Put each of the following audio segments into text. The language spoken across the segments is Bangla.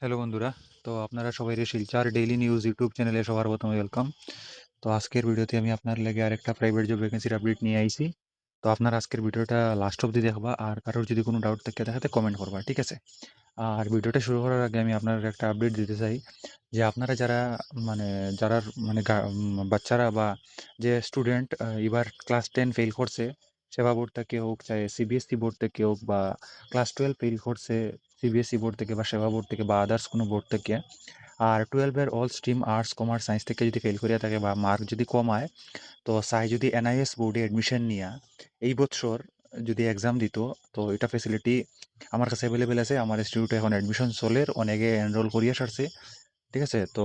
হ্যালো বন্ধুরা। তো আপনারা সবাই শিলচর ডেইলি নিউজ ইউটিউব চ্যানেলে সবার প্রথমে ওয়েলকাম। তো আজকের ভিডিওতে আমি আপনার লেগে আরেকটা প্রাইভেট জব ভ্যাকেন্সির আপডেট নিয়ে আইছি। তো আপনার আজকের ভিডিওটা লাস্ট অবধি দেখবা, আর কারোর যদি কোনো ডাউট থাকে দেখাতে কমেন্ট করবা, ঠিক আছে? আর ভিডিওটা শুরু করার আগে আমি আপনার একটা আপডেট দিতে চাই যে আপনারা যারা মানে যারা বাচ্চারা বা যে স্টুডেন্ট এবার ক্লাস 10 ফেল করছে, সেবা বোর্ড থেকে হোক, চাहे সিবিএসসি বোর্ড থেকে হোক, বা ক্লাস 12 ফেল করছে সিবিএসসি বোর্ড থেকে বা সেবা বোর্ড থেকে বা আদার্স কোনো বোর্ড থেকে, আর 12-এর all stream arts commerce science থেকে যদি ফেল করিয়া থাকে বা মার্ক যদি কম আয়, তো চাই যদি এনআইএস বোর্ডে অ্যাডমিশন নিয়া এই বছর যদি এক্সাম দিত, তো এটা ফেসিলিটি আমার কাছে অ্যাভেলেবেল আছে। আমার ইনস্টিটিউটে এখন অ্যাডমিশন চলে, অনেকে এনরোল করিয়া সারছে, ঠিক আছে? তো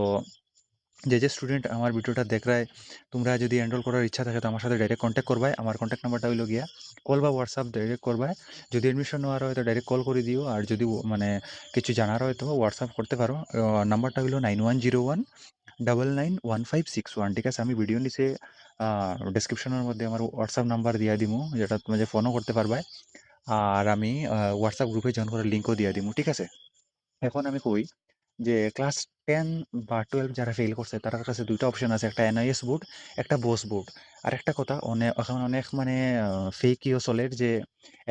যে স্টুডেন্ট আমার ভিডিওটা দেখ রায়, তোমরা যদি এনরোল করার ইচ্ছা থাকে তো আমার সাথে ডাইরেক্ট কন্ট্যাক্ট করবাই। আমার কন্ট্যাক্ট নাম্বারটা হইল গিয়া, কল বা হোয়াটসঅ্যাপ ডাইরেক্ট করবাই। যদি এডমিশন নেওয়ার হয় তো ডাইরেক্ট কল করে দিও, আর যদি মানে কিছু জানার হয় তো হোয়াটসঅ্যাপ করতে পারো। নাম্বারটা হইল 9101 991561, ঠিক আছে? আমি ভিডিও নিচে ডেসক্রিপশনের মধ্যে আমার হোয়াটসঅ্যাপ নাম্বার দিয়া দিমু, যেটা তুমি যে ফোনও করতে পারবাই। আর আমি হোয়াটসঅ্যাপ গ্রুপে জয়েন করার লিঙ্কও দিয়া দিমু, ঠিক আছে? এখন আমি কই যে ক্লাস 10 বা 12 যারা ফেল করছে তার কাছে দুইটা অপশন আছে, একটা এনআইএস বোর্ড, একটা বোস বোর্ড। আর একটা কথা, এখন অনেক মানে ফেকইও চলে যে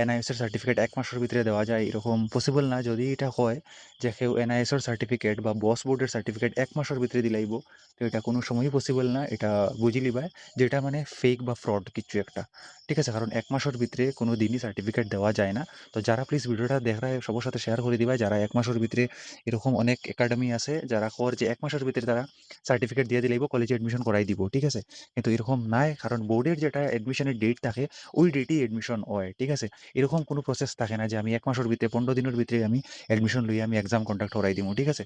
এনআইএস এর সার্টিফিকেট 1 মাসের ভিতরে দেওয়া যায়, এরকম পসিবল না। যদি এটা হয় যে কেউ এনআইএস এর সার্টিফিকেট বা বস বোর্ডের সার্টিফিকেট 1 মাসের ভিতরে দিলাইব, তো এটা কোনো সময়ই পসিবল না। এটা বুঝি লিবাই যে এটা মানে ফেক বা ফ্রড কিছু একটা, ঠিক আছে? কারণ 1 মাসের ভিতরে কোনো দিনই সার্টিফিকেট দেওয়া যায় না। তো যারা প্লিজ ভিডিওটা দেখায় সবার সাথে শেয়ার করে দিবা, যারা 1 মাসের ভিতরে এরকম অনেক একাডেমি আছে যারা কর যে 1 মাসের ভিতরে তারা সার্টিফিকেট দিয়ে দিলেই কলেজে এডমিশন করাই দিব, ঠিক আছে? কিন্তু এরকম নাই, কারণ বোর্ডের যেটা এডমিশনের ডেট থাকে ওই ডেটেই এডমিশন হয়, ঠিক আছে? এরকম কোনো প্রসেস থাকে না যে আমি 1 মাসের ভিতরে 15 দিনের ভিতরে আমি এডমিশন লইয়ে আমি এক্সাম কন্ডাক্ট করাই দিব, ঠিক আছে?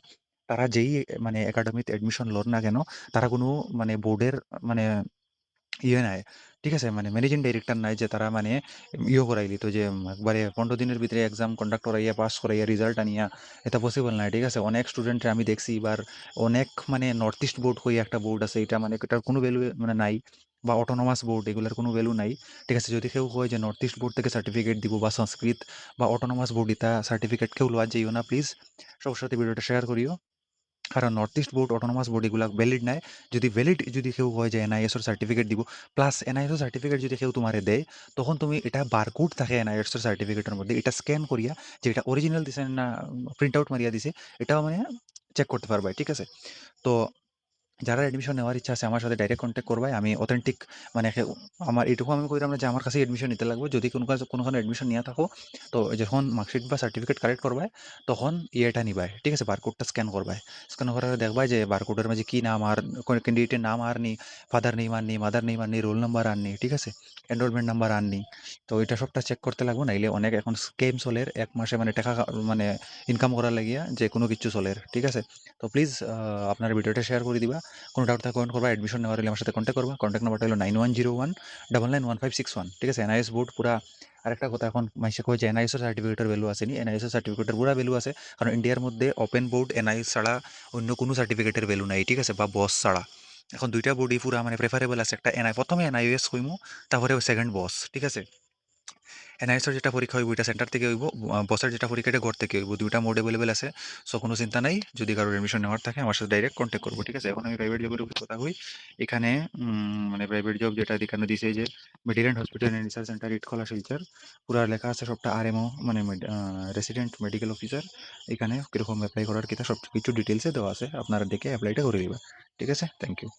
তারা যেই মানে একাডেমিতে এডমিশন লন না কেন, তারা কোনো মানে বোর্ডের মানে ইয়ে নাই, ঠিক আছে? মানে ম্যানেজিং ডাইরেক্টর নাই যে তারা মানে করাইলি তো যে একবারে 15 দিনের ভিতরে এক্সাম কন্ডাক্ট করাইয়া পাস করাইয়া রেজাল্ট আনিয়া, এটা পসিবল নাই, ঠিক আছে? অনেক স্টুডেন্টরা আমি দেখছি এবার অনেক মানে নর্থ ইস্ট বোর্ড হয়ে একটা বোর্ড আছে, এটা মানে এটার কোনো ভ্যালু মানে নাই, বা অটোনমাস বোর্ড, এগুলোর কোনো ভ্যালু নাই, ঠিক আছে? যদি কেউ হয় যে নর্থ ইস্ট বোর্ড থেকে সার্টিফিকেট দিব বা সংস্কৃত বা অটোনমাস বোর্ড ইতা সার্টিফিকেট কেউ লওয়া যাইও না, প্লিজ সবার সাথে ভিডিওটা শেয়ার করিও। কারণ north east board autonomous board এগুলা ভ্যালিড নাই। যদি ভ্যালিড যদি কেউ হয় যে এনআইএস এর সার্টিফিকেট দিব, প্লাস এনআইএস এর সার্টিফিকেট যদি কেউ তোমারে দেয়, তখন তুমি এটা বারকোড থাকে এনআইএস এর সার্টিফিকেটের মধ্যে, এটা স্ক্যান করিয়া যে এটা অরিজিনাল দিছে না প্রিন্ট আউট মারিয়া দিছে, এটাও মানে চেক করতে পারবা, ঠিক আছে? তো যারা এডমিশন নেওয়ার ইচ্ছা আছে আমার সাথে ডাইরেক্ট কন্ট্যাক্ট করবাই। আমি অথেন্টিক মানে আমার এইটুকু আমি কইলাম না যে আমার কাছে এডমিশন নিতে লাগবে। যদি কোনোখানে এডমিশন নিয়ে থাকো, তো যখন মার্কশিট বা সার্টিফিকেট কালেক্ট করবাই, তখন ইয়েটা নিবাই, ঠিক আছে? বারকোডটা স্ক্যান করবাই। স্ক্যান করার দেখবাই যে বারকোডের মাঝে কি নাম, আর কোন ক্যান্ডিডেটের নাম আর নি, ফাদার নেই আর নি, মাদার নেই আর নি, রোল নাম্বার আর নি, ঠিক আছে? এনরোলমেন্ট নাম্বার আর নি। তো এটা সবটা চেক করতে লাগবো, নাইলে অনেক এখন স্কেম চলের 1 মাসে মানে টাকা মানে ইনকাম করার লাগিয়া যে কোনো কিছু চলের, ঠিক আছে? তো প্লিজ আপনার ভিডিওটা শেয়ার করে দিবা। কোনো ডাউট থাকলে কমেন্ট করবা। এডমিশন নেওয়ার হলে আমার সাথে কন্ট্যাক্ট করবা। কন্ট্যাক্ট নাম্বারটা হলো 9101 991561, ঠিক আছে? এনআইএস বোর্ড পুরা। আরেকটা কথা, এখন মানুষে কয় যে এনআইএস সার্টিফিকেটের ভ্যালু আছে নি, এনআইএস সার্টিফিকেটের পুরা ভ্যালু আছে। কারণ ইন্ডিয়ার মধ্যে ওপেন বোর্ড এনআইএস ছাড়া অন্য কোনো সার্টিফিকেটের ভ্যালু নাই, ঠিক আছে? বা বস ছাড়া এখন দুইটা বোর্ডই পুরা মানে প্রেফারেবল আছে। একটা প্রথমে এনআইএস কইমু, তারপরে সেকেন্ড বস, ঠিক আছে? এনআইএসের যেটা পরীক্ষা হইব এটা সেন্টার থেকে হইব, বসের যেটা পরীক্ষা এটা ঘর থেকে হইব। দুইটা মোড অ্যাভেলেবেল আছে। সো কোনো চিন্তা নাই। যদি কারোর এডমিশন নেওয়ার থাকে আমার সাথে ডাইরেক্ট কন্ট্যাক্ট করবো, ঠিক আছে? এখন আমি প্রাইভেট জবের উপর কথা হই। এখানে মানে প্রাইভেট জব যেটা এখানে দিছে যে medical hospital and research centre Itkhola Silchar, পুরা লেখা আছে সবটা আরএমও মানে রেসিডেন্ট মেডিকেল অফিসার। এখানে কীরকম অ্যাপ্লাই করার কিতা সব কিছু ডিটেলসে দেওয়া আছে, আপনারা দেখে অ্যাপ্লাইটা করে দিবা, ঠিক আছে? Thank you.